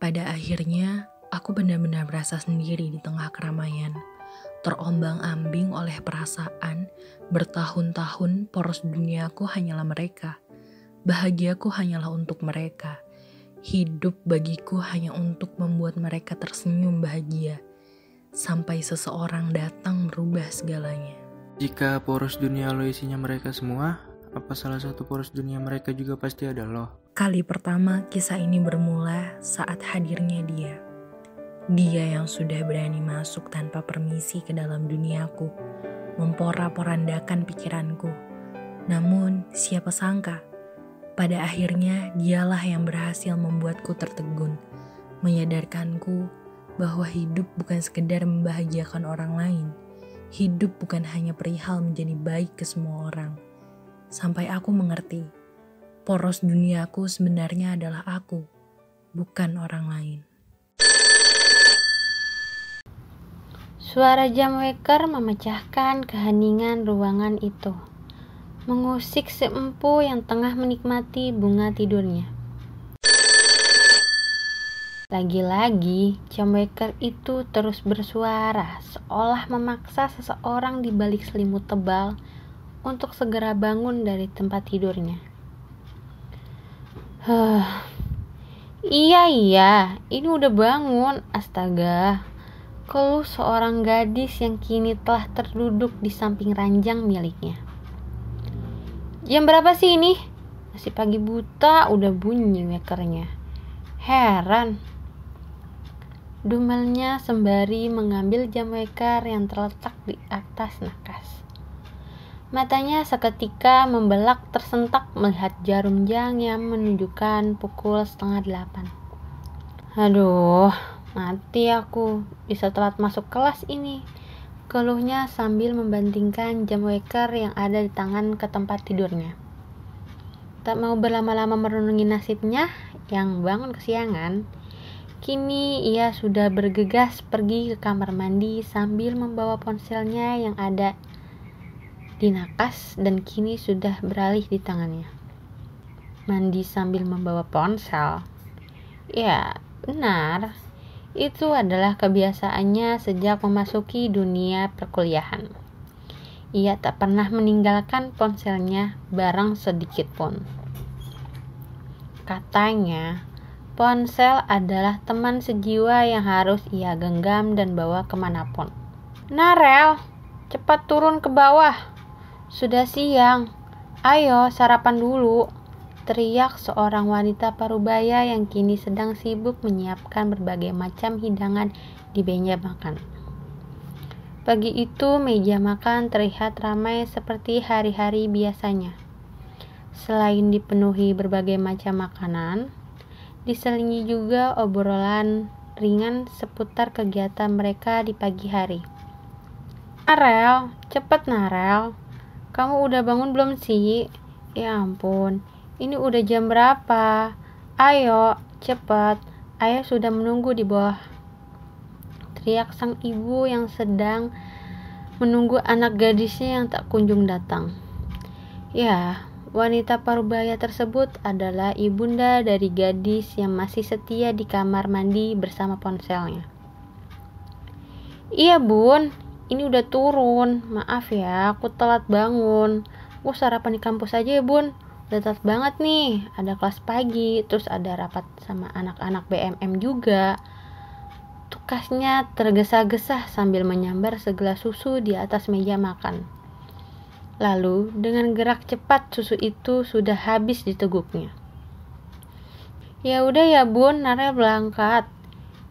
Pada akhirnya, aku benar-benar merasa sendiri di tengah keramaian, terombang-ambing oleh perasaan. Bertahun-tahun poros duniaku hanyalah mereka, bahagiaku hanyalah untuk mereka, hidup bagiku hanya untuk membuat mereka tersenyum bahagia, sampai seseorang datang merubah segalanya. Jika poros dunia lo isinya mereka semua, apa salah satu poros dunia mereka juga pasti ada lo? Kali pertama kisah ini bermula saat hadirnya dia. Dia yang sudah berani masuk tanpa permisi ke dalam duniaku, memporak-porandakan pikiranku. Namun, siapa sangka, pada akhirnya dialah yang berhasil membuatku tertegun, menyadarkanku bahwa hidup bukan sekedar membahagiakan orang lain. Hidup bukan hanya perihal menjadi baik ke semua orang. Sampai aku mengerti, poros duniaku sebenarnya adalah aku, bukan orang lain. Suara jam waker memecahkan keheningan ruangan itu, mengusik si empu yang tengah menikmati bunga tidurnya. Lagi-lagi, jam waker itu terus bersuara, seolah memaksa seseorang di balik selimut tebal untuk segera bangun dari tempat tidurnya. Iya, ini udah bangun, astaga. Keluh seorang gadis yang kini telah terduduk di samping ranjang miliknya. Jam berapa sih ini? Masih pagi buta udah bunyi wakernya. Heran. Dumelnya sembari mengambil jam waker yang terletak di atas nakas. Matanya seketika membelak tersentak melihat jarum jam yang menunjukkan pukul 7:30. Aduh, mati aku, bisa telat masuk kelas ini, keluhnya sambil membandingkan jam waker yang ada di tangan ke tempat tidurnya. Tak mau berlama-lama merenungi nasibnya yang bangun kesiangan, kini ia sudah bergegas pergi ke kamar mandi sambil membawa ponselnya yang ada di nakas dan kini sudah beralih di tangannya. Mandi sambil membawa ponsel? Ya, benar. Itu adalah kebiasaannya sejak memasuki dunia perkuliahan. Ia tak pernah meninggalkan ponselnya barang sedikit pun. Katanya, ponsel adalah teman sejiwa yang harus ia genggam dan bawa kemanapun. Narel, cepat turun ke bawah. Sudah siang. Ayo sarapan dulu, teriak seorang wanita parubaya yang kini sedang sibuk menyiapkan berbagai macam hidangan di meja makan. Pagi itu meja makan terlihat ramai seperti hari-hari biasanya. Selain dipenuhi berbagai macam makanan, diselingi juga obrolan ringan seputar kegiatan mereka di pagi hari. Narel, cepet Narel, kamu udah bangun belum sih? Ya ampun, ini udah jam berapa? Ayo, cepat. Ayah sudah menunggu di bawah. Teriak sang ibu yang sedang menunggu anak gadisnya yang tak kunjung datang. Ya, wanita parubaya tersebut adalah ibunda dari gadis yang masih setia di kamar mandi bersama ponselnya. Iya bun, ini udah turun. Maaf ya, aku telat bangun. Aku sarapan di kampus aja ya bun. Udah telat banget nih, ada kelas pagi, terus ada rapat sama anak-anak BMM juga. Tukasnya tergesa-gesa sambil menyambar segelas susu di atas meja makan. Lalu dengan gerak cepat susu itu sudah habis diteguknya. Ya udah ya bun, Narel berangkat.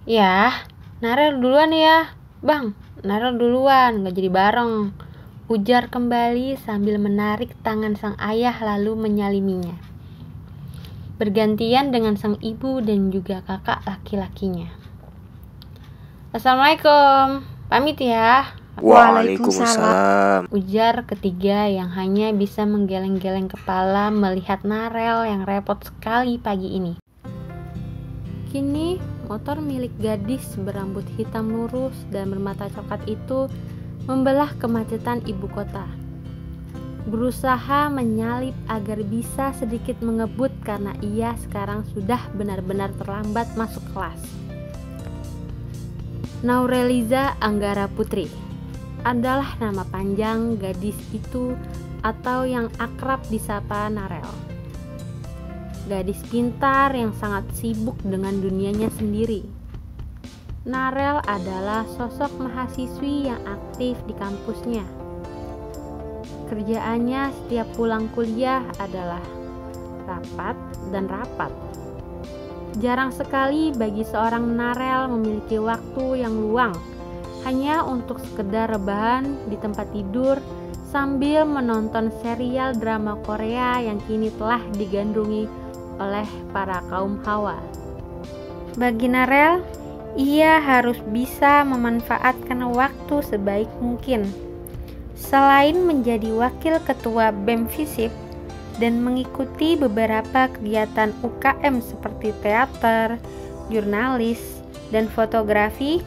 Ya, Narel duluan ya. Bang, Narel duluan, gak jadi bareng, ujar kembali sambil menarik tangan sang ayah lalu menyaliminya. Bergantian dengan sang ibu dan juga kakak laki-lakinya. Assalamualaikum, pamit ya. Waalaikumsalam. Ujar ketiga yang hanya bisa menggeleng-geleng kepala melihat Narel yang repot sekali pagi ini. Kini motor milik gadis berambut hitam lurus dan bermata coklat itu membelah kemacetan ibu kota. berusaha menyalip agar bisa sedikit mengebut karena ia sekarang sudah benar-benar terlambat masuk kelas. Naureliza Anggara Putri adalah nama panjang gadis itu atau yang akrab disapa Narel. Gadis pintar yang sangat sibuk dengan dunianya sendiri. Narel adalah sosok mahasiswi yang aktif di kampusnya. Kerjaannya setiap pulang kuliah adalah rapat dan rapat. Jarang sekali bagi seorang Narel memiliki waktu yang luang hanya untuk sekedar rebahan di tempat tidur sambil menonton serial drama Korea yang kini telah digandrungi oleh para kaum hawa. Bagi Narel, ia harus bisa memanfaatkan waktu sebaik mungkin. Selain menjadi wakil ketua BEM FISIP dan mengikuti beberapa kegiatan UKM seperti teater, jurnalis, dan fotografi,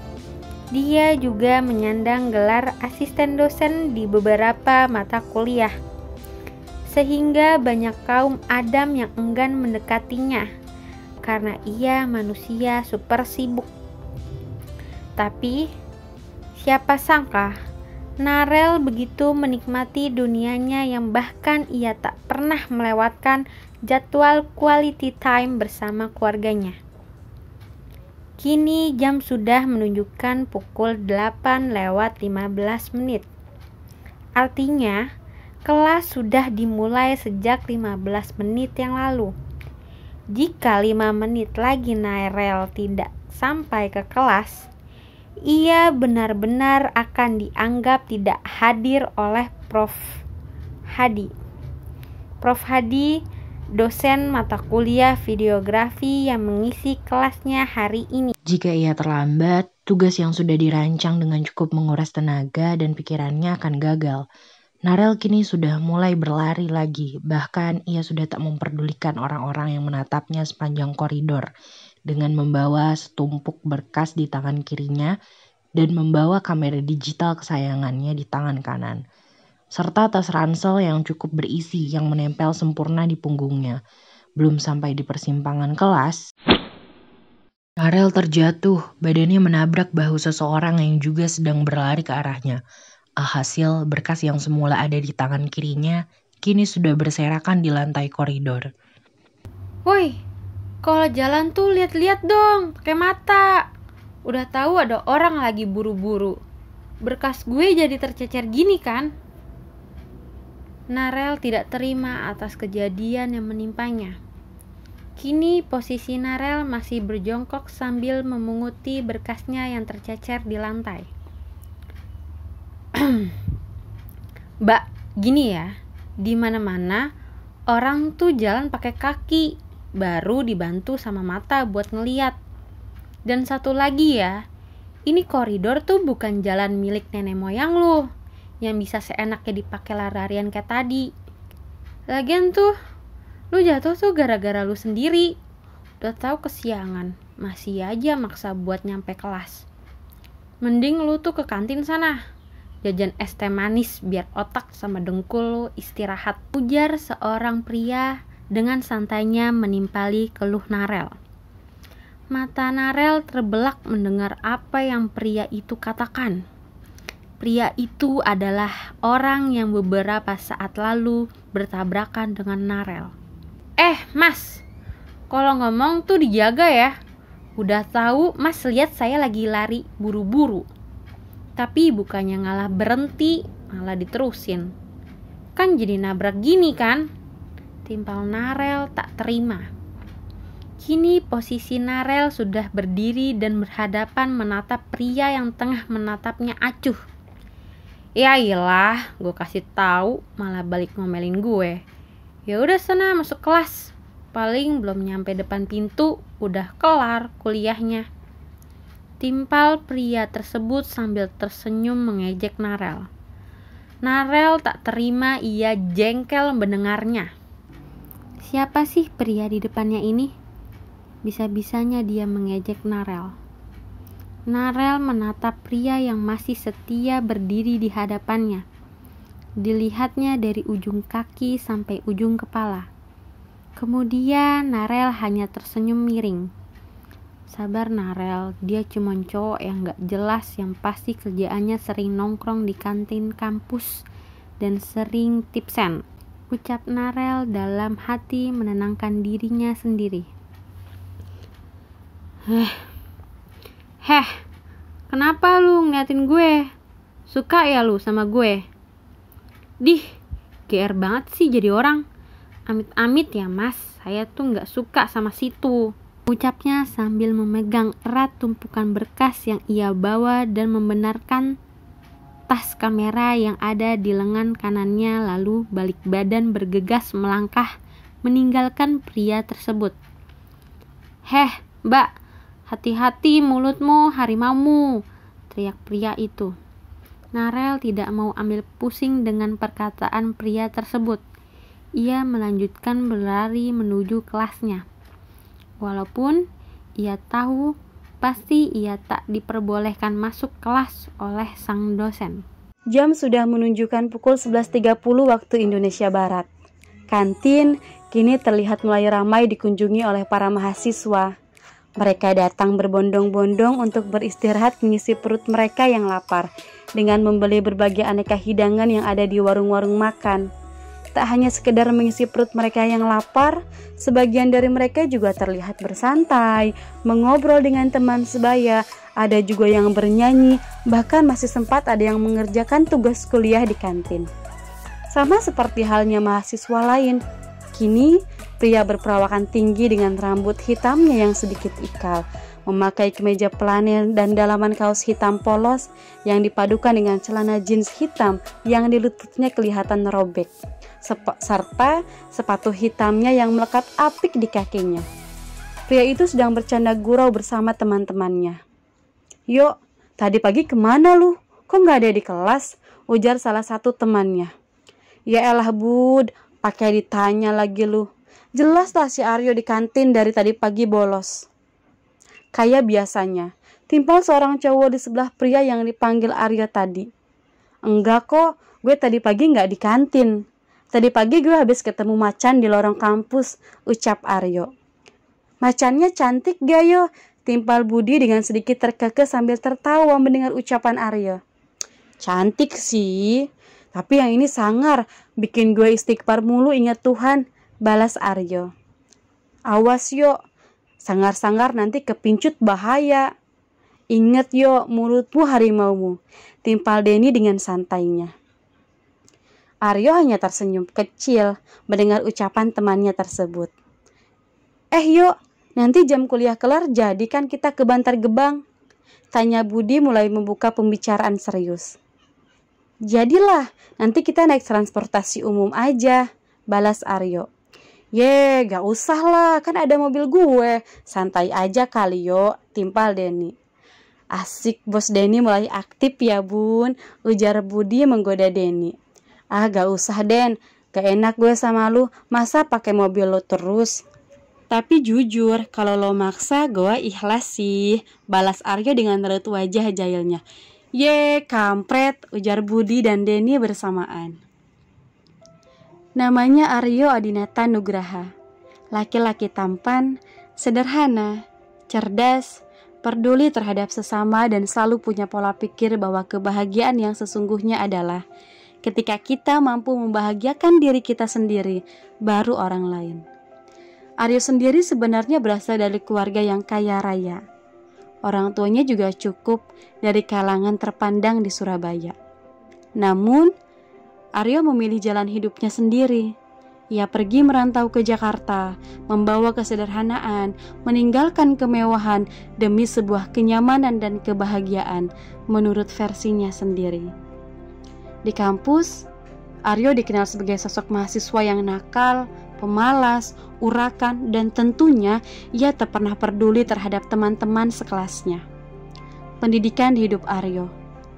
dia juga menyandang gelar asisten dosen di beberapa mata kuliah. Sehingga banyak kaum Adam yang enggan mendekatinya karena ia manusia super sibuk. Tapi siapa sangka Narel begitu menikmati dunianya yang bahkan ia tak pernah melewatkan jadwal quality time bersama keluarganya. Kini jam sudah menunjukkan pukul 8:15. Artinya, kelas sudah dimulai sejak 15 menit yang lalu. Jika 5 menit lagi Narel tidak sampai ke kelas, ia benar-benar akan dianggap tidak hadir oleh Prof. Hadi. Prof. Hadi, dosen mata kuliah videografi yang mengisi kelasnya hari ini. Jika ia terlambat, tugas yang sudah dirancang dengan cukup menguras tenaga dan pikirannya akan gagal. Narel kini sudah mulai berlari lagi, bahkan ia sudah tak memperdulikan orang-orang yang menatapnya sepanjang koridor, dengan membawa setumpuk berkas di tangan kirinya dan membawa kamera digital kesayangannya di tangan kanan, serta tas ransel yang cukup berisi yang menempel sempurna di punggungnya. Belum sampai di persimpangan kelas, Narel terjatuh, badannya menabrak bahu seseorang yang juga sedang berlari ke arahnya. Alhasil, berkas yang semula ada di tangan kirinya kini sudah berserakan di lantai koridor. Woi, kalau jalan tuh lihat-lihat dong, pakai mata. Udah tahu ada orang lagi buru-buru. Berkas gue jadi tercecer gini kan? Narel tidak terima atas kejadian yang menimpanya. Kini posisi Narel masih berjongkok sambil memunguti berkasnya yang tercecer di lantai. Mbak, gini ya, di mana-mana orang tuh jalan pakai kaki, baru dibantu sama mata buat ngeliat. Dan satu lagi ya, ini koridor tuh bukan jalan milik nenek moyang lu yang bisa seenaknya dipakai lari-larian kayak tadi. Lagian tuh, lu jatuh tuh gara-gara lu sendiri. Udah tahu kesiangan, masih aja maksa buat nyampe kelas. Mending lu tuh ke kantin sana, jajan es teh manis biar otak sama dengkul lu istirahat, ujar seorang pria dengan santainya menimpali keluh Narel. Mata Narel terbelalak mendengar apa yang pria itu katakan. Pria itu adalah orang yang beberapa saat lalu bertabrakan dengan Narel. Mas, kalau ngomong tuh dijaga ya. Udah tahu mas lihat saya lagi lari buru-buru. Tapi bukannya ngalah berhenti, malah diterusin. Kan jadi nabrak gini kan? Timpal Narel tak terima. Kini posisi Narel sudah berdiri dan berhadapan menatap pria yang tengah menatapnya acuh. Ya iyalah, gue kasih tahu malah balik ngomelin gue. Ya udah sana masuk kelas. Paling belum nyampe depan pintu udah kelar kuliahnya. Timpal pria tersebut sambil tersenyum mengejek Narel. Narel tak terima, ia jengkel mendengarnya. Siapa sih pria di depannya ini? Bisa-bisanya dia mengejek Narel. Narel menatap pria yang masih setia berdiri di hadapannya. Dilihatnya dari ujung kaki sampai ujung kepala. Kemudian Narel hanya tersenyum miring. Sabar Narel, dia cuma cowok yang gak jelas yang pasti kerjaannya sering nongkrong di kantin kampus dan sering tipsen, ucap Narel dalam hati menenangkan dirinya sendiri. Kenapa lu ngeliatin gue? Suka ya lu sama gue? Dih, GR banget sih jadi orang. Amit-amit ya mas, saya tuh gak suka sama situ, ucapnya sambil memegang erat tumpukan berkas yang ia bawa dan membenarkan tas kamera yang ada di lengan kanannya, lalu balik badan bergegas melangkah meninggalkan pria tersebut. Mbak, hati-hati mulutmu, harimaumu, teriak pria itu. Narel tidak mau ambil pusing dengan perkataan pria tersebut. Ia melanjutkan berlari menuju kelasnya. Walaupun ia tahu pasti ia tak diperbolehkan masuk kelas oleh sang dosen. Jam sudah menunjukkan pukul 11.30 waktu Indonesia Barat. Kantin kini terlihat mulai ramai dikunjungi oleh para mahasiswa. Mereka datang berbondong-bondong untuk beristirahat mengisi perut mereka yang lapar dengan membeli berbagai aneka hidangan yang ada di warung-warung makan. Tak hanya sekedar mengisi perut mereka yang lapar, sebagian dari mereka juga terlihat bersantai, mengobrol dengan teman sebaya, ada juga yang bernyanyi, bahkan masih sempat ada yang mengerjakan tugas kuliah di kantin. Sama seperti halnya mahasiswa lain, kini pria berperawakan tinggi dengan rambut hitamnya yang sedikit ikal, memakai kemeja flanel dan dalaman kaos hitam polos yang dipadukan dengan celana jeans hitam yang di lututnya kelihatan robek, serta sepatu hitamnya yang melekat apik di kakinya. Pria itu sedang bercanda gurau bersama teman-temannya. "Yuk, tadi pagi kemana lu? Kok gak ada di kelas?" ujar salah satu temannya. "Ya elah bud, pakai ditanya lagi lu. Jelas lah si Aryo di kantin dari tadi pagi bolos." Kayak biasanya, timpal seorang cowok di sebelah pria yang dipanggil Aryo tadi. "Enggak kok, gue tadi pagi gak di kantin. Tadi pagi gue habis ketemu macan di lorong kampus," ucap Aryo. "Macannya cantik gak yo?" timpal Budi dengan sedikit terkekeh sambil tertawa mendengar ucapan Aryo. "Cantik sih, tapi yang ini sangar, bikin gue istighfar mulu ingat Tuhan," balas Aryo. "Awas yo, sangar-sangar nanti kepincut bahaya. Ingat yo, mulutmu harimaumu," timpal Denny dengan santainya. Aryo hanya tersenyum kecil mendengar ucapan temannya tersebut. "Yuk, nanti jam kuliah kelar jadi kan kita ke Bantar Gebang?" tanya Budi mulai membuka pembicaraan serius. "Jadilah, nanti kita naik transportasi umum aja," balas Aryo. "Ye, gak usah lah, kan ada mobil gue, santai aja kali yo," timpal Denny. "Asik, bos Denny mulai aktif ya bun," ujar Budi menggoda Denny. "Ah gak usah Den, gak enak gue sama lu, masa pakai mobil lo terus?" "Tapi jujur, kalau lo maksa gue ikhlas sih," balas Aryo dengan raut wajah jahilnya. "Ye, kampret," ujar Budi dan Denny bersamaan. Namanya Aryo Adinata Nugraha. Laki-laki tampan, sederhana, cerdas, peduli terhadap sesama dan selalu punya pola pikir bahwa kebahagiaan yang sesungguhnya adalah ketika kita mampu membahagiakan diri kita sendiri, baru orang lain. Aryo sendiri sebenarnya berasal dari keluarga yang kaya raya. Orang tuanya juga cukup dari kalangan terpandang di Surabaya. Namun, Aryo memilih jalan hidupnya sendiri. Ia pergi merantau ke Jakarta, membawa kesederhanaan, meninggalkan kemewahan demi sebuah kenyamanan dan kebahagiaan menurut versinya sendiri. Di kampus, Aryo dikenal sebagai sosok mahasiswa yang nakal, pemalas, urakan, dan tentunya ia tak pernah peduli terhadap teman-teman sekelasnya. Pendidikan di hidup Aryo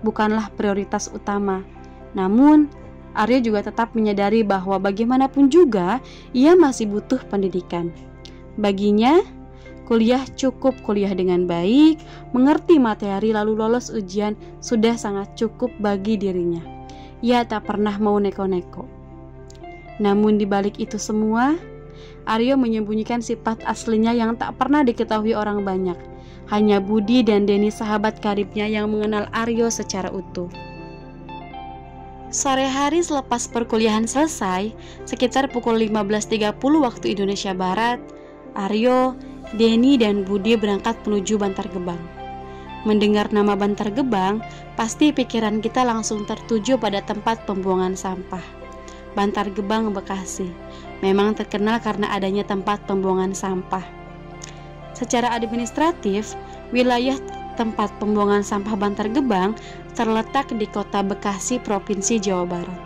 bukanlah prioritas utama, namun Aryo juga tetap menyadari bahwa bagaimanapun juga ia masih butuh pendidikan. Baginya, kuliah cukup kuliah dengan baik, mengerti materi lalu lolos ujian sudah sangat cukup bagi dirinya. Ia tak pernah mau neko-neko. Namun di balik itu semua, Aryo menyembunyikan sifat aslinya yang tak pernah diketahui orang banyak. Hanya Budi dan Denny, sahabat karibnya, yang mengenal Aryo secara utuh. Sore hari selepas perkuliahan selesai, sekitar pukul 15.30 waktu Indonesia Barat, Aryo, Denny, dan Budi berangkat menuju Bantar Gebang. Mendengar nama Bantar Gebang, pasti pikiran kita langsung tertuju pada tempat pembuangan sampah. Bantar Gebang, Bekasi, memang terkenal karena adanya tempat pembuangan sampah. Secara administratif, wilayah tempat pembuangan sampah Bantar Gebang terletak di Kota Bekasi, Provinsi Jawa Barat.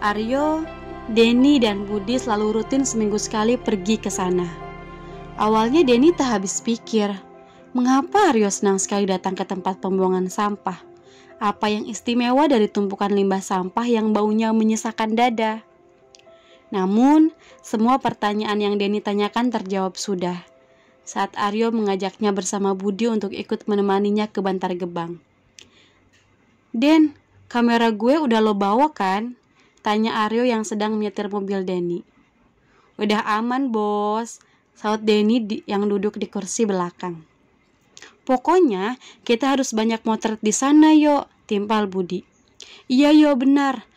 Aryo, Denny, dan Budi selalu rutin seminggu sekali pergi ke sana. Awalnya Denny tak habis pikir, mengapa Aryo senang sekali datang ke tempat pembuangan sampah? Apa yang istimewa dari tumpukan limbah sampah yang baunya menyesakkan dada? Namun, semua pertanyaan yang Denny tanyakan terjawab sudah saat Aryo mengajaknya bersama Budi untuk ikut menemaninya ke Bantar Gebang. "Den, kamera gue udah lo bawa kan?" tanya Aryo yang sedang menyetir mobil Denny. "Udah aman, bos," saut Denny yang duduk di kursi belakang. "Pokoknya kita harus banyak motret di sana yo," timpal Budi. "Iya yo, benar.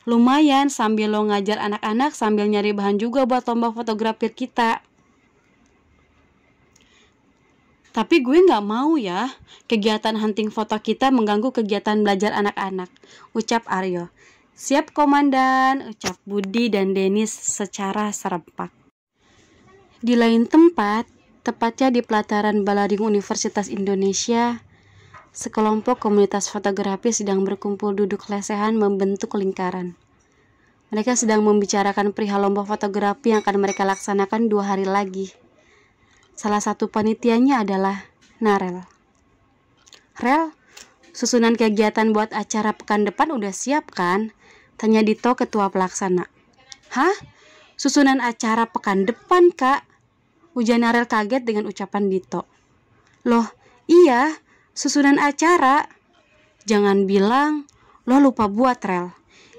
Lumayan sambil lo ngajar anak-anak sambil nyari bahan juga buat lomba fotografi kita." "Tapi gue gak mau ya, kegiatan hunting foto kita mengganggu kegiatan belajar anak-anak," ucap Aryo. "Siap komandan," ucap Budi dan Denis secara serempak. Di lain tempat, tepatnya di pelataran Balaring Universitas Indonesia, sekelompok komunitas fotografi sedang berkumpul duduk lesehan membentuk lingkaran. Mereka sedang membicarakan perihal lomba fotografi yang akan mereka laksanakan 2 hari lagi. Salah satu panitianya adalah Narel. "Rel, susunan kegiatan buat acara pekan depan udah siap kan?" tanya Dito, ketua pelaksana. "Hah? Susunan acara pekan depan, Kak?" ujar Narel kaget dengan ucapan Dito. "Loh, iya, susunan acara. Jangan bilang lo lupa buat, Rel.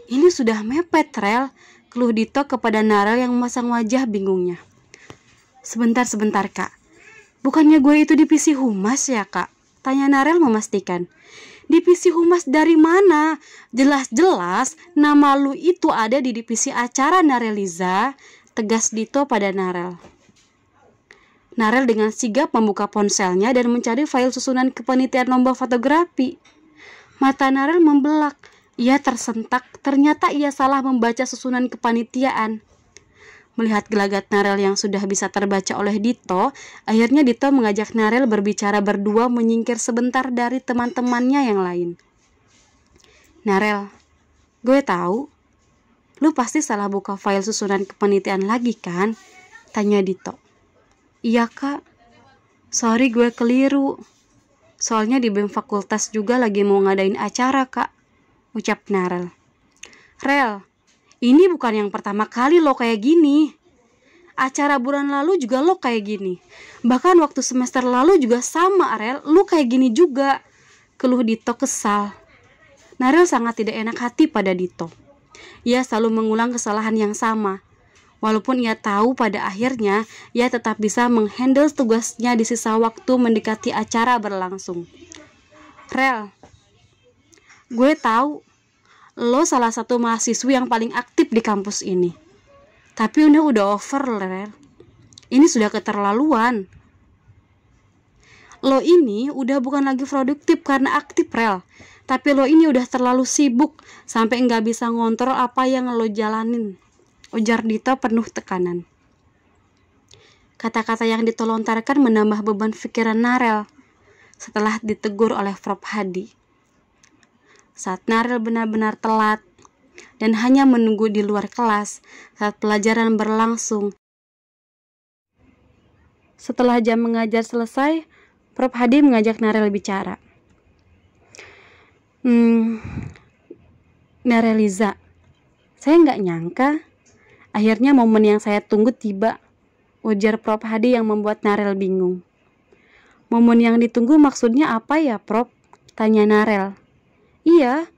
Ini sudah mepet, Rel," keluh Dito kepada Narel yang memasang wajah bingungnya. Sebentar, Kak. Bukannya gue itu divisi humas ya, Kak?" tanya Narel memastikan. "Divisi humas dari mana? Jelas-jelas nama lu itu ada di divisi acara, Nareliza," tegas Dito pada Narel. Narel dengan sigap membuka ponselnya dan mencari file susunan kepanitiaan lomba fotografi. Mata Narel membelak. Ia tersentak, ternyata ia salah membaca susunan kepanitiaan. Melihat gelagat Narel yang sudah bisa terbaca oleh Dito, akhirnya Dito mengajak Narel berbicara berdua menyingkir sebentar dari teman-temannya yang lain. "Narel, gue tahu lu pasti salah buka file susunan kepanitiaan lagi kan?" tanya Dito. "Iya, Kak. Sorry, gue keliru. Soalnya di BEM fakultas juga lagi mau ngadain acara, Kak," ucap Narel. "Rel, ini bukan yang pertama kali lo kayak gini. Acara bulan lalu juga lo kayak gini. Bahkan waktu semester lalu juga sama, Rel. Lo kayak gini juga," keluh Dito kesal. Narel sangat tidak enak hati pada Dito. Ia selalu mengulang kesalahan yang sama. Walaupun ia tahu pada akhirnya ia tetap bisa menghandle tugasnya di sisa waktu mendekati acara berlangsung. "Rel, gue tahu lo salah satu mahasiswi yang paling aktif di kampus ini. Tapi udah over, Rel. Ini sudah keterlaluan. Lo ini udah bukan lagi produktif karena aktif, Rel. Tapi lo ini udah terlalu sibuk sampai nggak bisa ngontrol apa yang lo jalanin," ujar Dito penuh tekanan. Kata-kata yang ditolontarkan menambah beban pikiran Narel setelah ditegur oleh Prof. Hadi. Saat Narel benar-benar telat dan hanya menunggu di luar kelas saat pelajaran berlangsung. Setelah jam mengajar selesai, Prof. Hadi mengajak Narel bicara. "Nareliza, saya nggak nyangka akhirnya momen yang saya tunggu tiba," ujar Prof. Hadi yang membuat Narel bingung. "Momen yang ditunggu maksudnya apa ya, Prof?" tanya Narel. "Iya,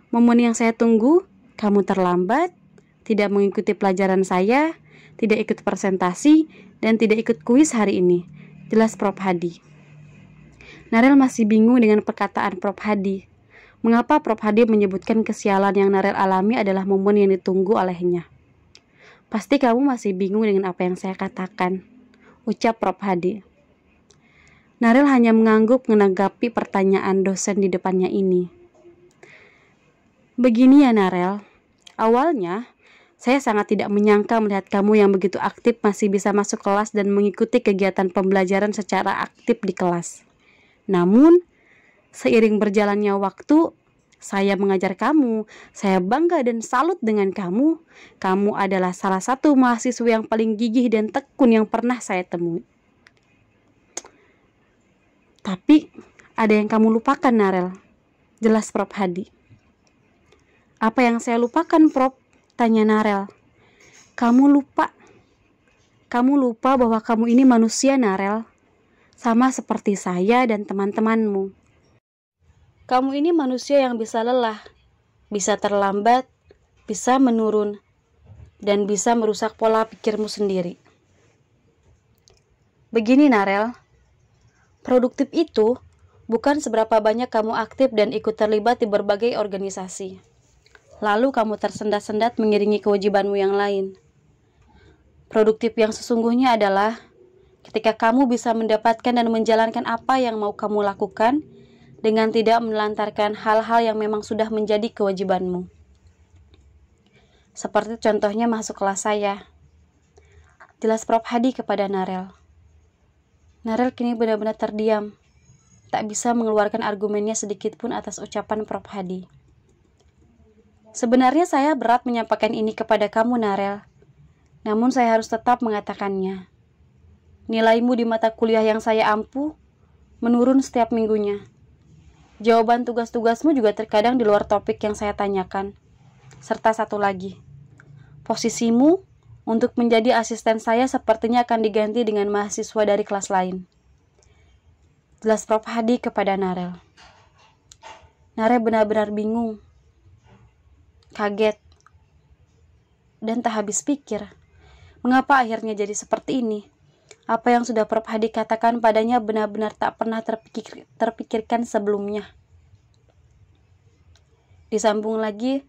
Momen yang saya tunggu, kamu terlambat, tidak mengikuti pelajaran saya, tidak ikut presentasi, dan tidak ikut kuis hari ini. Jelas Prof Hadi. Narel masih bingung dengan perkataan Prof Hadi. Mengapa Prof Hadi menyebutkan kesialan yang Narel alami adalah momen yang ditunggu olehnya? Pasti kamu masih bingung dengan apa yang saya katakan, ucap Prof Hadi. Narel hanya mengangguk menanggapi pertanyaan dosen di depannya ini. Begini ya Narel, awalnya saya sangat tidak menyangka melihat kamu yang begitu aktif masih bisa masuk kelas dan mengikuti kegiatan pembelajaran secara aktif di kelas. Namun, seiring berjalannya waktu, saya mengajar kamu, saya bangga dan salut dengan kamu. Kamu adalah salah satu mahasiswa yang paling gigih dan tekun yang pernah saya temui. Tapi, ada yang kamu lupakan Narel, jelas Prof Hadi. Apa yang saya lupakan, Prof? Tanya Narel. Kamu lupa bahwa kamu ini manusia, Narel. Sama seperti saya dan teman-temanmu. Kamu ini manusia yang bisa lelah, bisa terlambat, bisa menurun, dan bisa merusak pola pikirmu sendiri. Begini, Narel. Produktif itu bukan seberapa banyak kamu aktif dan ikut terlibat di berbagai organisasi. Lalu kamu tersendat-sendat mengiringi kewajibanmu yang lain. Produktif yang sesungguhnya adalah ketika kamu bisa mendapatkan dan menjalankan apa yang mau kamu lakukan dengan tidak menelantarkan hal-hal yang memang sudah menjadi kewajibanmu. Seperti contohnya masuk kelas saya. Jelas Prof Hadi kepada Narel. Narel kini benar-benar terdiam, tak bisa mengeluarkan argumennya sedikit pun atas ucapan Prof Hadi. Sebenarnya saya berat menyampaikan ini kepada kamu, Narel. Namun saya harus tetap mengatakannya. Nilaimu di mata kuliah yang saya ampu menurun setiap minggunya. Jawaban tugas-tugasmu juga terkadang di luar topik yang saya tanyakan. Serta satu lagi, posisimu untuk menjadi asisten saya sepertinya akan diganti dengan mahasiswa dari kelas lain. Jelas Prof Hadi kepada Narel. Narel benar-benar bingung, kaget, dan tak habis pikir. Mengapa akhirnya jadi seperti ini? Apa yang sudah Prof Hadi katakan padanya benar-benar tak pernah terpikirkan sebelumnya. Disambung lagi,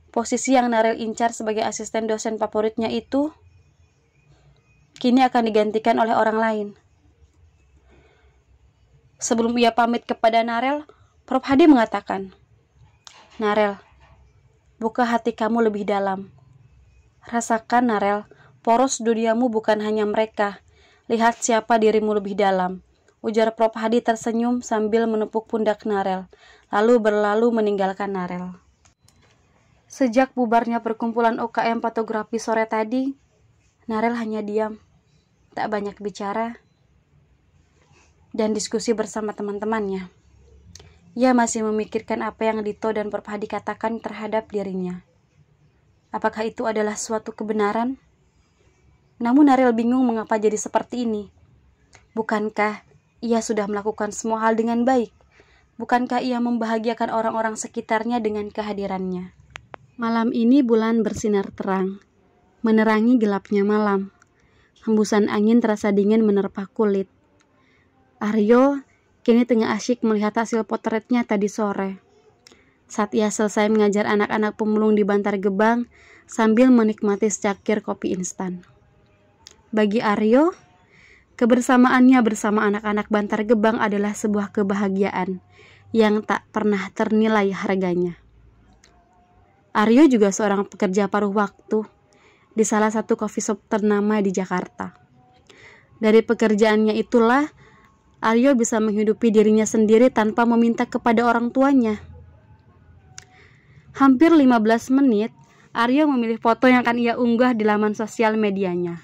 posisi yang Narel incar sebagai asisten dosen favoritnya itu kini akan digantikan oleh orang lain. Sebelum ia pamit kepada Narel, Prof Hadi mengatakan, Narel, buka hati kamu lebih dalam. Rasakan, Narel, poros duniamu bukan hanya mereka. Lihat siapa dirimu lebih dalam. Ujar Prof Hadi tersenyum sambil menepuk pundak Narel, lalu berlalu meninggalkan Narel. Sejak bubarnya perkumpulan UKM fotografi sore tadi, Narel hanya diam, tak banyak bicara, dan diskusi bersama teman-temannya. Ia masih memikirkan apa yang Dito dan Prof Hadi katakan terhadap dirinya. Apakah itu adalah suatu kebenaran? Namun Narel bingung mengapa jadi seperti ini. Bukankah ia sudah melakukan semua hal dengan baik? Bukankah ia membahagiakan orang-orang sekitarnya dengan kehadirannya? Malam ini bulan bersinar terang, menerangi gelapnya malam. Hembusan angin terasa dingin menerpa kulit. Aryo kini tengah asyik melihat hasil potretnya tadi sore. Saat ia selesai mengajar anak-anak pemulung di Bantar Gebang sambil menikmati secangkir kopi instan. Bagi Aryo, kebersamaannya bersama anak-anak Bantar Gebang adalah sebuah kebahagiaan yang tak pernah ternilai harganya. Aryo juga seorang pekerja paruh waktu di salah satu coffee shop ternama di Jakarta. Dari pekerjaannya itulah Aryo bisa menghidupi dirinya sendiri tanpa meminta kepada orang tuanya. Hampir 15 menit, Aryo memilih foto yang akan ia unggah di laman sosial medianya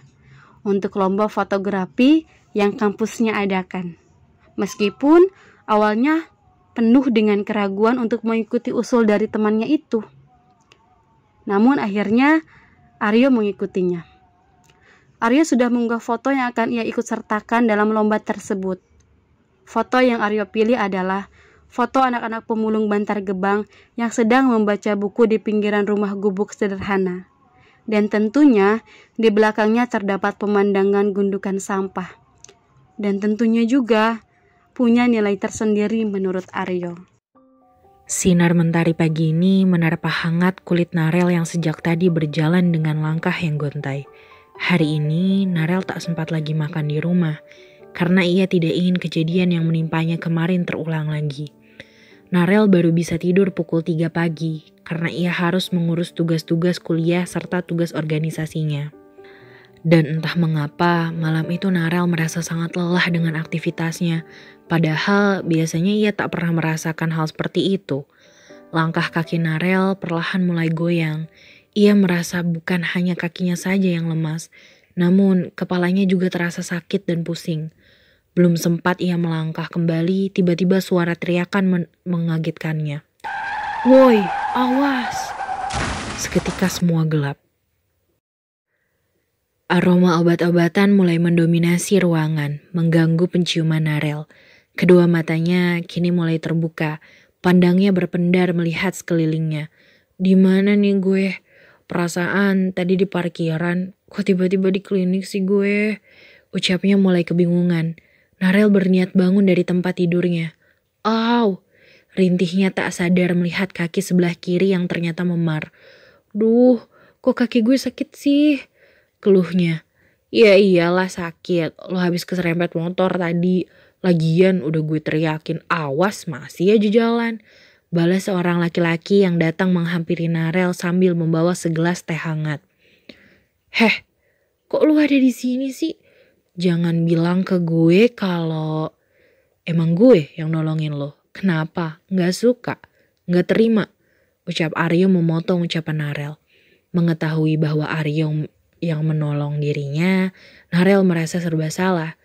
untuk lomba fotografi yang kampusnya adakan. Meskipun awalnya penuh dengan keraguan untuk mengikuti usul dari temannya itu. Namun akhirnya Aryo mengikutinya. Aryo sudah mengunggah foto yang akan ia ikut sertakan dalam lomba tersebut. Foto yang Aryo pilih adalah foto anak-anak pemulung Bantar Gebang yang sedang membaca buku di pinggiran rumah gubuk sederhana. Dan tentunya di belakangnya terdapat pemandangan gundukan sampah. Dan tentunya juga punya nilai tersendiri menurut Aryo. Sinar mentari pagi ini menerpa hangat kulit Narel yang sejak tadi berjalan dengan langkah yang gontai. Hari ini Narel tak sempat lagi makan di rumah karena ia tidak ingin kejadian yang menimpanya kemarin terulang lagi. Narel baru bisa tidur pukul 3 pagi karena ia harus mengurus tugas-tugas kuliah serta tugas organisasinya. Dan entah mengapa malam itu Narel merasa sangat lelah dengan aktivitasnya, padahal biasanya ia tak pernah merasakan hal seperti itu. Langkah kaki Narel perlahan mulai goyang. Ia merasa bukan hanya kakinya saja yang lemas, namun kepalanya juga terasa sakit dan pusing. Belum sempat ia melangkah kembali, tiba-tiba suara teriakan mengagetkannya. "Woi, awas!" Seketika semua gelap. Aroma obat-obatan mulai mendominasi ruangan, mengganggu penciuman Narel. Kedua matanya kini mulai terbuka, pandangnya berpendar melihat sekelilingnya. "Di mana nih gue? Perasaan tadi di parkiran, kok tiba-tiba di klinik sih gue?" Ucapnya mulai kebingungan. Narel berniat bangun dari tempat tidurnya. "Au!" Rintihnya tak sadar melihat kaki sebelah kiri yang ternyata memar. "Duh, kok kaki gue sakit sih?" Keluhnya. "Ya iyalah sakit, lo habis keserempet motor tadi. Lagian udah gue teriakin awas masih aja jalan." Balas seorang laki-laki yang datang menghampiri Narel sambil membawa segelas teh hangat. "Heh, kok lu ada di sini sih? Jangan bilang ke gue kalau emang gue yang nolongin lo. Kenapa? Nggak suka? Nggak terima?" Ucap Aryo memotong ucapan Narel. Mengetahui bahwa Aryo yang menolong dirinya, Narel merasa serba salah.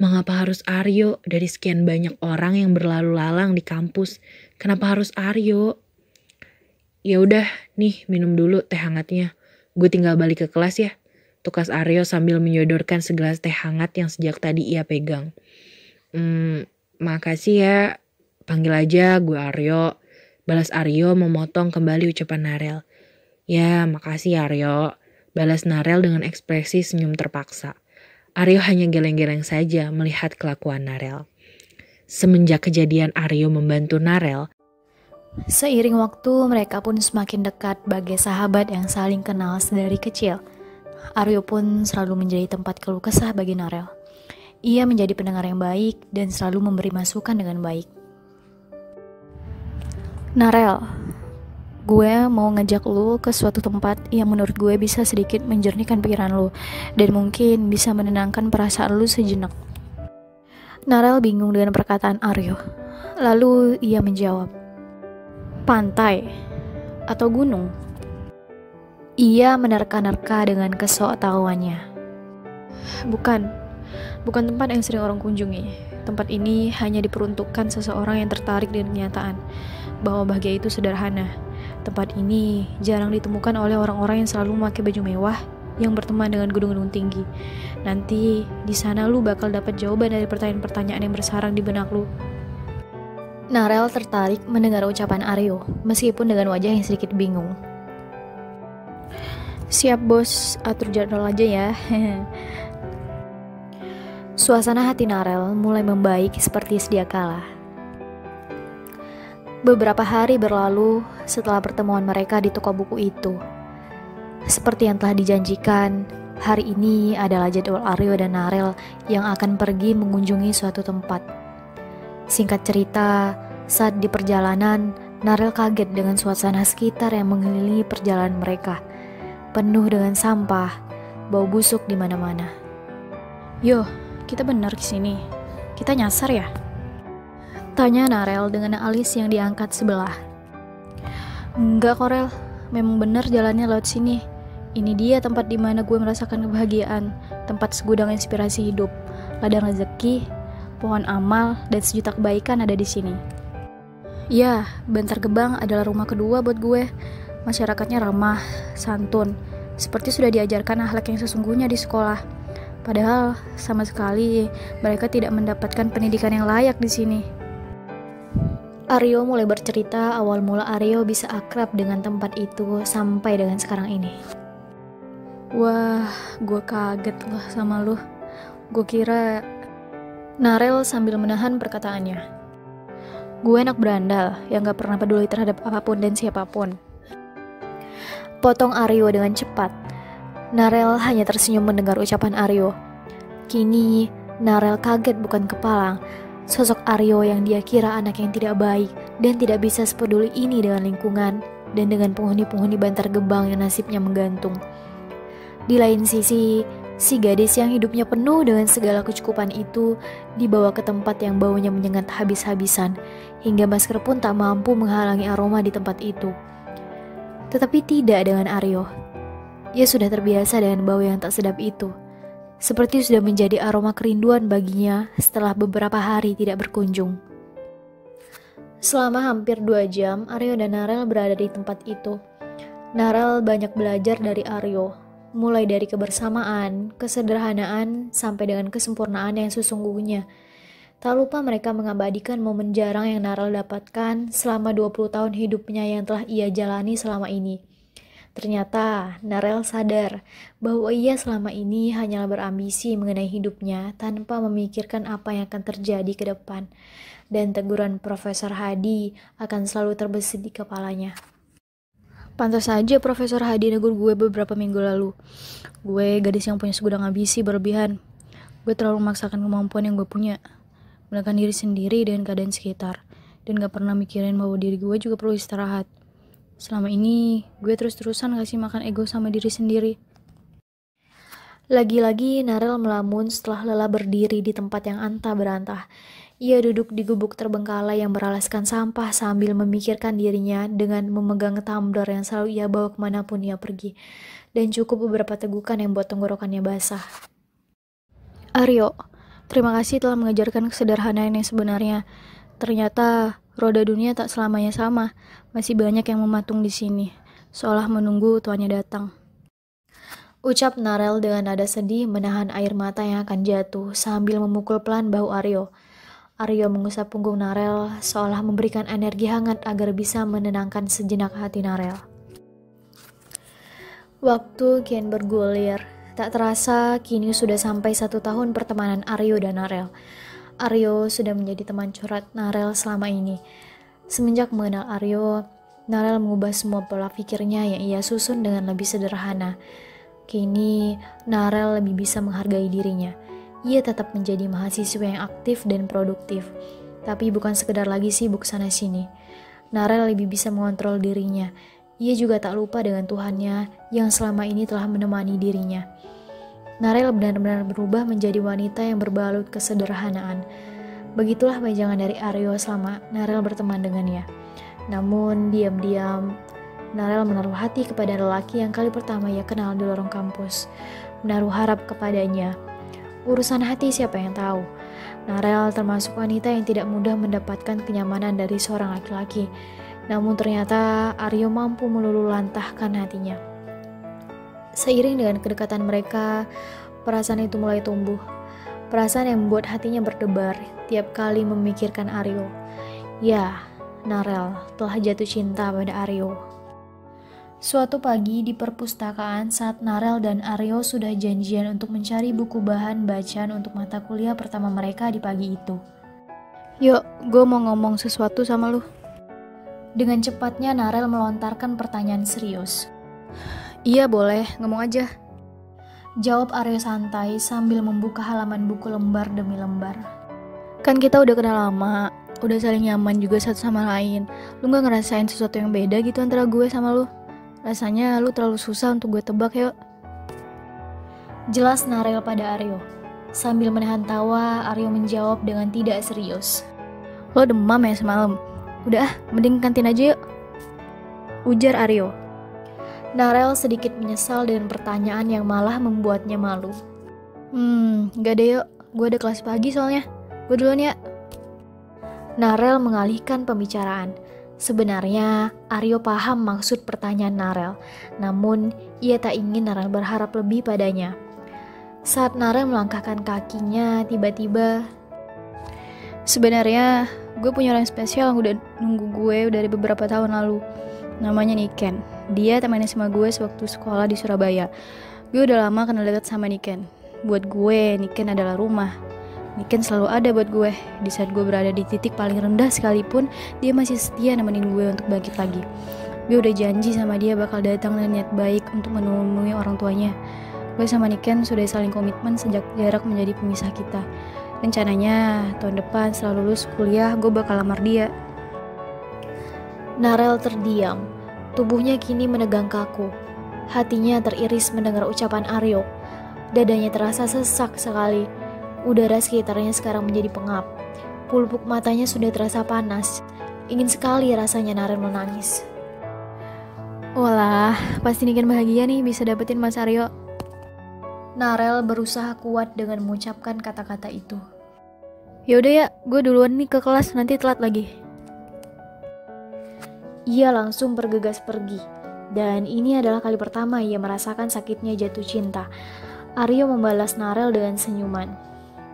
Mengapa harus Aryo dari sekian banyak orang yang berlalu lalang di kampus? Kenapa harus Aryo? "Ya udah, nih minum dulu teh hangatnya. Gue tinggal balik ke kelas ya," tukas Aryo sambil menyodorkan segelas teh hangat yang sejak tadi ia pegang. Makasih ya, panggil aja gue Aryo," balas Aryo memotong kembali ucapan Narel. "Ya, makasih Aryo," balas Narel dengan ekspresi senyum terpaksa. Aryo hanya geleng-geleng saja melihat kelakuan Narel. Semenjak kejadian Aryo membantu Narel, seiring waktu mereka pun semakin dekat bagai sahabat yang saling kenal sedari kecil. Aryo pun selalu menjadi tempat keluh kesah bagi Narel. Ia menjadi pendengar yang baik dan selalu memberi masukan dengan baik. "Narel, gue mau ngajak lu ke suatu tempat yang menurut gue bisa sedikit menjernihkan pikiran lu dan mungkin bisa menenangkan perasaan lu sejenak." Narel bingung dengan perkataan Aryo. Lalu ia menjawab, "Pantai atau gunung?" Ia menerka-nerka dengan kesoktahuannya. Bukan tempat yang sering orang kunjungi. Tempat ini hanya diperuntukkan seseorang yang tertarik dengan kenyataan bahwa bahagia itu sederhana. Tempat ini jarang ditemukan oleh orang-orang yang selalu memakai baju mewah yang berteman dengan gedung-gedung tinggi. Nanti di sana lu bakal dapat jawaban dari pertanyaan-pertanyaan yang bersarang di benak lu. Narel tertarik mendengar ucapan Aryo, meskipun dengan wajah yang sedikit bingung. "Siap bos, atur jadwal aja ya." Suasana hati Narel mulai membaik seperti sedia kala. Beberapa hari berlalu setelah pertemuan mereka di toko buku itu. Seperti yang telah dijanjikan, hari ini adalah jadwal Aryo dan Narel yang akan pergi mengunjungi suatu tempat. Singkat cerita, saat di perjalanan, Narel kaget dengan suasana sekitar yang mengelilingi perjalanan mereka, penuh dengan sampah, bau busuk di mana-mana. "Yo, kita benar kesini? Kita nyasar ya?" tanya Narel dengan alis yang diangkat sebelah. "Enggak Korel, memang benar jalannya lewat sini. Ini dia tempat di mana gue merasakan kebahagiaan, tempat segudang inspirasi hidup, ladang rezeki, pohon amal, dan sejuta kebaikan ada di sini. Ya, Bantar Gebang adalah rumah kedua buat gue. Masyarakatnya ramah, santun, seperti sudah diajarkan akhlak yang sesungguhnya di sekolah. Padahal sama sekali mereka tidak mendapatkan pendidikan yang layak di sini." Aryo mulai bercerita awal mula Aryo bisa akrab dengan tempat itu sampai dengan sekarang ini. Wah, gue kaget loh sama lu. Gue kira... Narel sambil menahan perkataannya. Gue anak berandal yang gak pernah peduli terhadap apapun dan siapapun. Potong Aryo dengan cepat. Narel hanya tersenyum mendengar ucapan Aryo. Kini Narel kaget bukan kepalang. Sosok Aryo yang dia kira anak yang tidak baik dan tidak bisa sepeduli ini dengan lingkungan dan dengan penghuni-penghuni Bantar Gebang yang nasibnya menggantung. Di lain sisi, si gadis yang hidupnya penuh dengan segala kecukupan itu dibawa ke tempat yang baunya menyengat habis-habisan, hingga masker pun tak mampu menghalangi aroma di tempat itu. Tetapi tidak dengan Aryo. Ia sudah terbiasa dengan bau yang tak sedap itu. Seperti sudah menjadi aroma kerinduan baginya setelah beberapa hari tidak berkunjung. Selama hampir 2 jam, Aryo dan Narel berada di tempat itu. Narel banyak belajar dari Aryo, mulai dari kebersamaan, kesederhanaan, sampai dengan kesempurnaan yang sesungguhnya. Tak lupa mereka mengabadikan momen jarang yang Narel dapatkan selama 20 tahun hidupnya yang telah ia jalani selama ini. Ternyata Narel sadar bahwa ia selama ini hanyalah berambisi mengenai hidupnya tanpa memikirkan apa yang akan terjadi ke depan. Dan teguran Profesor Hadi akan selalu terbesit di kepalanya. Pantas saja Profesor Hadi negur gue beberapa minggu lalu. Gue gadis yang punya segudang ambisi berlebihan. Gue terlalu memaksakan kemampuan yang gue punya, menekan diri sendiri dengan keadaan sekitar, dan gak pernah mikirin bahwa diri gue juga perlu istirahat. Selama ini, gue terus-terusan ngasih makan ego sama diri sendiri. Lagi-lagi Narel melamun setelah lelah berdiri di tempat yang antah berantah. Ia duduk di gubuk terbengkalai yang beralaskan sampah sambil memikirkan dirinya dengan memegang tumbler yang selalu ia bawa kemanapun ia pergi. Dan cukup beberapa tegukan yang buat tenggorokannya basah. Aryo, terima kasih telah mengajarkan kesederhanaan yang sebenarnya. Ternyata roda dunia tak selamanya sama. Masih banyak yang mematung di sini, seolah menunggu tuannya datang. Ucap Narel dengan nada sedih menahan air mata yang akan jatuh sambil memukul pelan bahu Aryo. Aryo mengusap punggung Narel seolah memberikan energi hangat agar bisa menenangkan sejenak hati Narel. Waktu kian bergulir. Tak terasa kini sudah sampai 1 tahun pertemanan Aryo dan Narel. Aryo sudah menjadi teman curhat Narel selama ini. Semenjak mengenal Aryo, Narel mengubah semua pola pikirnya yang ia susun dengan lebih sederhana. Kini, Narel lebih bisa menghargai dirinya. Ia tetap menjadi mahasiswa yang aktif dan produktif, tapi bukan sekedar lagi sibuk sana-sini. Narel lebih bisa mengontrol dirinya. Ia juga tak lupa dengan Tuhannya yang selama ini telah menemani dirinya. Narel benar-benar berubah menjadi wanita yang berbalut kesederhanaan. Begitulah pajangan dari Aryo selama Narel berteman dengannya. Namun, diam-diam, Narel menaruh hati kepada lelaki yang kali pertama ia kenal di lorong kampus. Menaruh harap kepadanya. Urusan hati siapa yang tahu. Narel termasuk wanita yang tidak mudah mendapatkan kenyamanan dari seorang laki-laki. Namun ternyata Aryo mampu meluluhlantahkan hatinya. Seiring dengan kedekatan mereka, perasaan itu mulai tumbuh. Perasaan yang membuat hatinya berdebar tiap kali memikirkan Aryo. Ya, Narel telah jatuh cinta pada Aryo. Suatu pagi di perpustakaan saat Narel dan Aryo sudah janjian untuk mencari buku bahan bacaan untuk mata kuliah pertama mereka di pagi itu. Yuk, gue mau ngomong sesuatu sama lu. Dengan cepatnya Narel melontarkan pertanyaan serius. Iya boleh, ngomong aja. Jawab Aryo santai sambil membuka halaman buku lembar demi lembar. Kan kita udah kenal lama, udah saling nyaman juga satu sama lain. Lu gak ngerasain sesuatu yang beda gitu antara gue sama lu? Rasanya lu terlalu susah untuk gue tebak yuk. Jelas Narel pada Aryo. Sambil menahan tawa, Aryo menjawab dengan tidak serius. Lo demam ya semalam? Udah, mending kantin aja yuk. Ujar Aryo. Narel sedikit menyesal dengan pertanyaan yang malah membuatnya malu. Gak deh yuk, gue ada kelas pagi soalnya. Gue duluan ya. Narel mengalihkan pembicaraan. Sebenarnya Aryo paham maksud pertanyaan Narel, namun ia tak ingin Narel berharap lebih padanya. Saat Narel melangkahkan kakinya, tiba-tiba, sebenarnya Gue punya orang spesial yang udah nunggu gue dari beberapa tahun lalu. Namanya Niken. Dia teman SMA gue sewaktu sekolah di Surabaya. Gue udah lama kenal dekat sama Niken. Buat gue, Niken adalah rumah. Niken selalu ada buat gue. Di saat gue berada di titik paling rendah sekalipun, dia masih setia nemenin gue untuk bangkit lagi. Gue udah janji sama dia bakal datang dengan niat baik untuk menemui orang tuanya. Gue sama Niken sudah saling komitmen sejak jarak menjadi pemisah kita. Rencananya tahun depan setelah lulus kuliah gue bakal lamar dia. Narel terdiam. Tubuhnya kini menegang kaku. Hatinya teriris mendengar ucapan Aryo. Dadanya terasa sesak sekali. Udara sekitarnya sekarang menjadi pengap. Pulpuk matanya sudah terasa panas. Ingin sekali rasanya Narel menangis. Walah, pasti Niken bahagia nih bisa dapetin Mas Aryo. Narel berusaha kuat dengan mengucapkan kata-kata itu. Yaudah ya, gue duluan nih ke kelas, nanti telat lagi. Ia langsung bergegas pergi. Dan ini adalah kali pertama ia merasakan sakitnya jatuh cinta. Aryo membalas Narel dengan senyuman.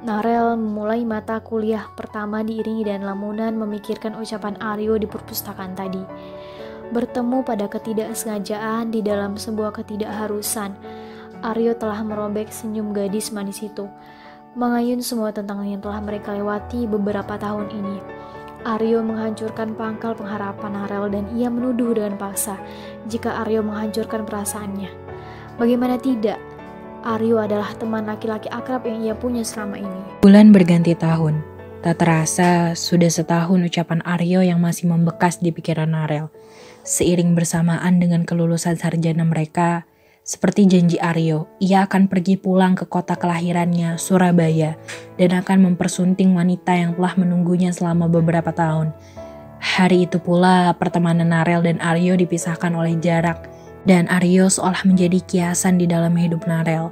Narel memulai mata kuliah pertama diiringi dan lamunan memikirkan ucapan Aryo di perpustakaan tadi. Bertemu pada ketidaksengajaan di dalam sebuah ketidakharusan. Aryo telah merobek senyum gadis manis itu, mengayun semua tentang yang telah mereka lewati beberapa tahun ini. Aryo menghancurkan pangkal pengharapan Narel dan ia menuduh dengan paksa jika Aryo menghancurkan perasaannya. Bagaimana tidak? Aryo adalah teman laki-laki akrab yang ia punya selama ini. Bulan berganti tahun. Tak terasa sudah setahun ucapan Aryo yang masih membekas di pikiran Narel. Seiring bersamaan dengan kelulusan sarjana mereka, seperti janji Aryo, ia akan pergi pulang ke kota kelahirannya, Surabaya, dan akan mempersunting wanita yang telah menunggunya selama beberapa tahun. Hari itu pula, pertemanan Narel dan Aryo dipisahkan oleh jarak, dan Aryo seolah menjadi kiasan di dalam hidup Narel.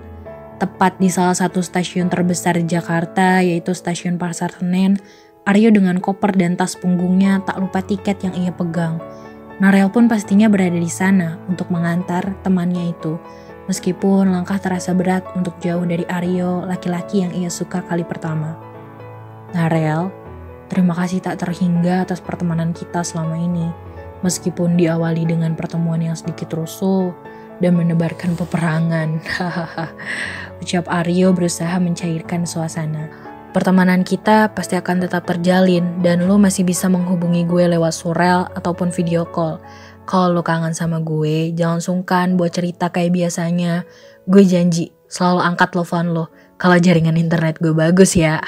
Tepat di salah satu stasiun terbesar di Jakarta, yaitu stasiun Pasar Senen, Aryo dengan koper dan tas punggungnya tak lupa tiket yang ia pegang. Narel pun pastinya berada di sana untuk mengantar temannya itu, meskipun langkah terasa berat untuk jauh dari Aryo, laki-laki yang ia suka kali pertama. Narel, terima kasih tak terhingga atas pertemanan kita selama ini, meskipun diawali dengan pertemuan yang sedikit rusuh dan menebarkan peperangan. Ucap Aryo berusaha mencairkan suasana. Pertemanan kita pasti akan tetap terjalin dan lo masih bisa menghubungi gue lewat surel ataupun video call. Kalau lo kangen sama gue, jangan sungkan buat cerita kayak biasanya. Gue janji selalu angkat telepon lo kalau jaringan internet gue bagus ya.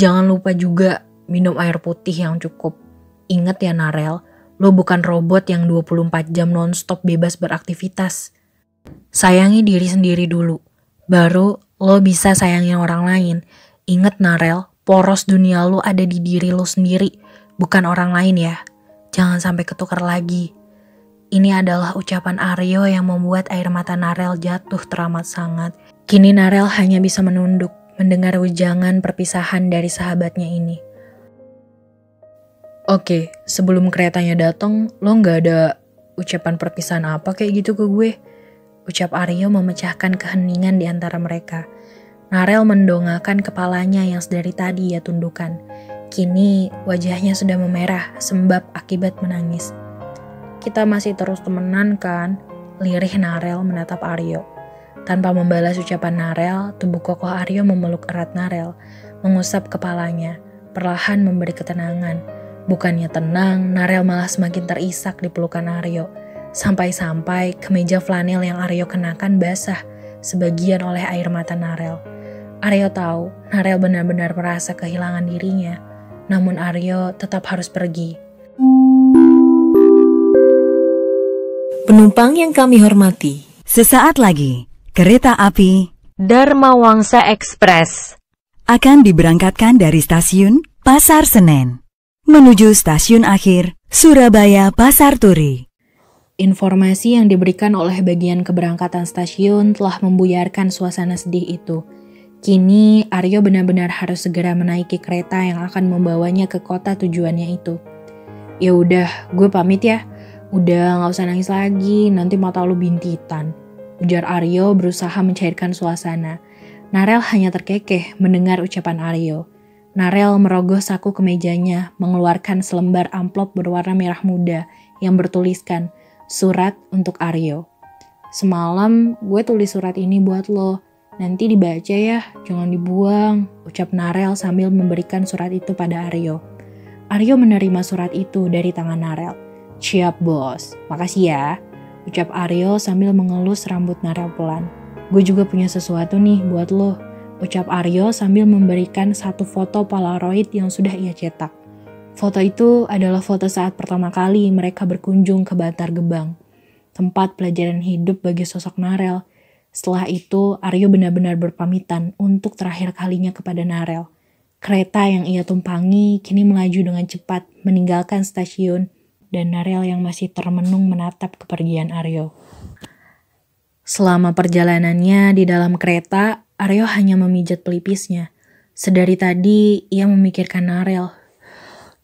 Jangan lupa juga minum air putih yang cukup. Ingat ya Narel, lo bukan robot yang 24 jam nonstop bebas beraktivitas. Sayangi diri sendiri dulu, baru lo bisa sayangin orang lain. Ingat Narel, poros dunia lo ada di diri lo sendiri, bukan orang lain ya. Jangan sampai ketukar lagi. Ini adalah ucapan Aryo yang membuat air mata Narel jatuh teramat sangat. Kini Narel hanya bisa menunduk, mendengar ujangan perpisahan dari sahabatnya ini. Oke, sebelum keretanya datang, lo gak ada ucapan perpisahan apa kayak gitu ke gue? Ucap Aryo memecahkan keheningan di antara mereka. Narel mendongakkan kepalanya yang sedari tadi ia tundukkan. Kini wajahnya sudah memerah sebab akibat menangis. Kita masih terus temenan kan? Lirih Narel menatap Aryo. Tanpa membalas ucapan Narel, tubuh kokoh Aryo memeluk erat Narel, mengusap kepalanya, perlahan memberi ketenangan. Bukannya tenang, Narel malah semakin terisak di pelukan Aryo. Sampai-sampai kemeja flanel yang Aryo kenakan basah sebagian oleh air mata Narel. Aryo tahu Narel benar-benar merasa kehilangan dirinya, namun Aryo tetap harus pergi. Penumpang yang kami hormati, sesaat lagi kereta api Dharma Wangsa Express akan diberangkatkan dari stasiun Pasar Senen menuju stasiun akhir Surabaya Pasar Turi. Informasi yang diberikan oleh bagian keberangkatan stasiun telah membuyarkan suasana sedih itu. Kini Aryo benar-benar harus segera menaiki kereta yang akan membawanya ke kota tujuannya itu. Ya udah, gue pamit ya. Udah gak usah nangis lagi, nanti mata lu bintitan. Ujar Aryo berusaha mencairkan suasana. Narel hanya terkekeh mendengar ucapan Aryo. Narel merogoh saku kemejanya, mengeluarkan selembar amplop berwarna merah muda yang bertuliskan, "Surat untuk Aryo." "Semalam gue tulis surat ini buat lo. Nanti dibaca ya, jangan dibuang," ucap Narel sambil memberikan surat itu pada Aryo. Aryo menerima surat itu dari tangan Narel. "Siap bos, makasih ya," ucap Aryo sambil mengelus rambut Narel pelan. "Gue juga punya sesuatu nih buat lo," ucap Aryo sambil memberikan satu foto Polaroid yang sudah ia cetak. Foto itu adalah foto saat pertama kali mereka berkunjung ke Bantar Gebang, tempat pelajaran hidup bagi sosok Narel. Setelah itu, Aryo benar-benar berpamitan untuk terakhir kalinya kepada Narel. Kereta yang ia tumpangi kini melaju dengan cepat meninggalkan stasiun, dan Narel yang masih termenung menatap kepergian Aryo. Selama perjalanannya di dalam kereta, Aryo hanya memijat pelipisnya. Sedari tadi, ia memikirkan Narel.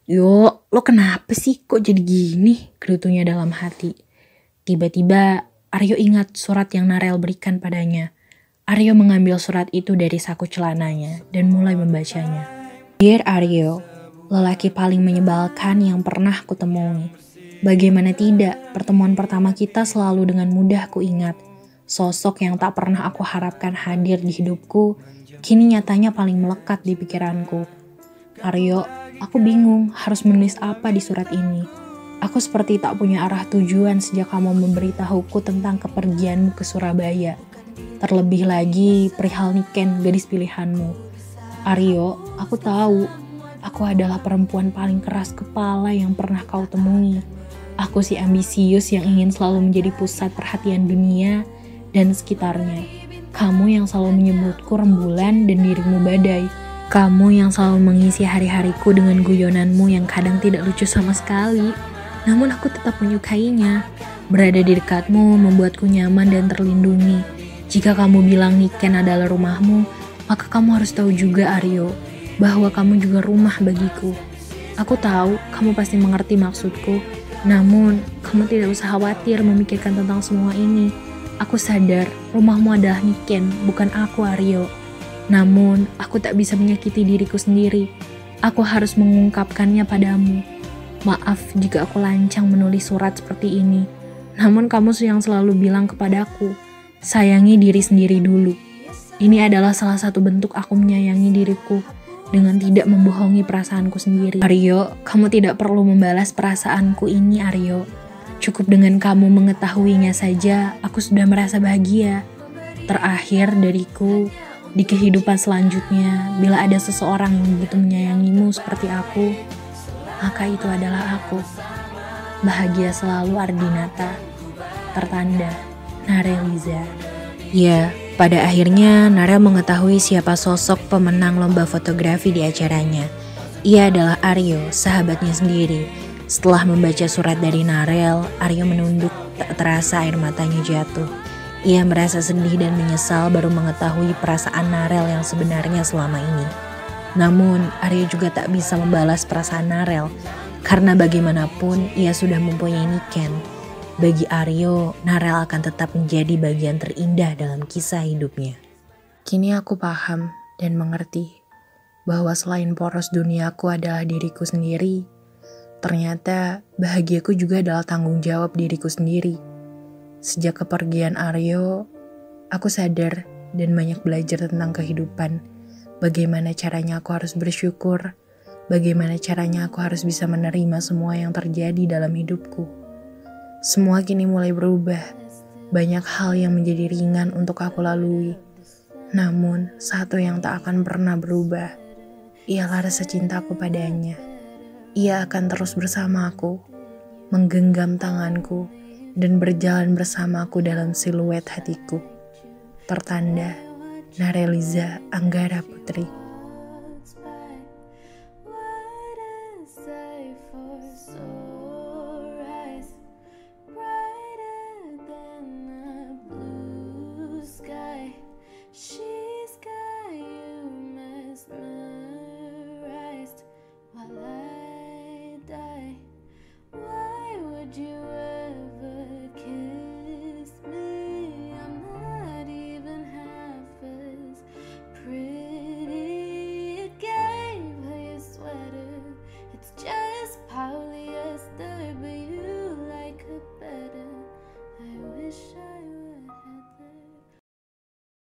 "Yo, lo kenapa sih kok jadi gini?" gerutunya dalam hati. Tiba-tiba, Aryo ingat surat yang Narel berikan padanya. Aryo mengambil surat itu dari saku celananya dan mulai membacanya. "Dear Aryo, lelaki paling menyebalkan yang pernah kutemui. Bagaimana tidak, pertemuan pertama kita selalu dengan mudah kuingat. Sosok yang tak pernah aku harapkan hadir di hidupku, kini nyatanya paling melekat di pikiranku. Aryo, aku bingung harus menulis apa di surat ini. Aku seperti tak punya arah tujuan sejak kamu memberitahuku tentang kepergianmu ke Surabaya. Terlebih lagi perihal Niken, gadis pilihanmu. Aryo, aku tahu, aku adalah perempuan paling keras kepala yang pernah kau temui. Aku si ambisius yang ingin selalu menjadi pusat perhatian dunia dan sekitarnya. Kamu yang selalu menyebutku rembulan dan dirimu badai. Kamu yang selalu mengisi hari-hariku dengan guyonanmu yang kadang tidak lucu sama sekali. Namun aku tetap menyukainya. Berada di dekatmu membuatku nyaman dan terlindungi. Jika kamu bilang Niken adalah rumahmu, maka kamu harus tahu juga Aryo, bahwa kamu juga rumah bagiku. Aku tahu kamu pasti mengerti maksudku, namun kamu tidak usah khawatir memikirkan tentang semua ini. Aku sadar rumahmu adalah Niken, bukan aku Aryo. Namun aku tak bisa menyakiti diriku sendiri. Aku harus mengungkapkannya padamu. Maaf jika aku lancang menulis surat seperti ini. Namun kamu yang selalu bilang kepadaku, sayangi diri sendiri dulu. Ini adalah salah satu bentuk aku menyayangi diriku dengan tidak membohongi perasaanku sendiri. Aryo, kamu tidak perlu membalas perasaanku ini Aryo. Cukup dengan kamu mengetahuinya saja, aku sudah merasa bahagia. Terakhir dariku, di kehidupan selanjutnya, bila ada seseorang yang begitu menyayangimu seperti aku, maka itu adalah aku. Bahagia selalu Ardinata. Tertanda, Nareliza. Ya, pada akhirnya Narel mengetahui siapa sosok pemenang lomba fotografi di acaranya. Ia adalah Aryo, sahabatnya sendiri. Setelah membaca surat dari Narel, Aryo menunduk, tak terasa air matanya jatuh. Ia merasa sedih dan menyesal baru mengetahui perasaan Narel yang sebenarnya selama ini. Namun, Aryo juga tak bisa membalas perasaan Narel, karena bagaimanapun ia sudah mempunyai Niken. Bagi Aryo, Narel akan tetap menjadi bagian terindah dalam kisah hidupnya. Kini aku paham dan mengerti bahwa selain poros duniaku adalah diriku sendiri, ternyata bahagiaku juga adalah tanggung jawab diriku sendiri. Sejak kepergian Aryo, aku sadar dan banyak belajar tentang kehidupan. Bagaimana caranya aku harus bersyukur, bagaimana caranya aku harus bisa menerima semua yang terjadi dalam hidupku. Semua kini mulai berubah, banyak hal yang menjadi ringan untuk aku lalui. Namun, satu yang tak akan pernah berubah, ialah rasa cintaku padanya. Ia akan terus bersamaku, menggenggam tanganku, dan berjalan bersamaku dalam siluet hatiku. Tertanda, Nareliza Anggara Putri.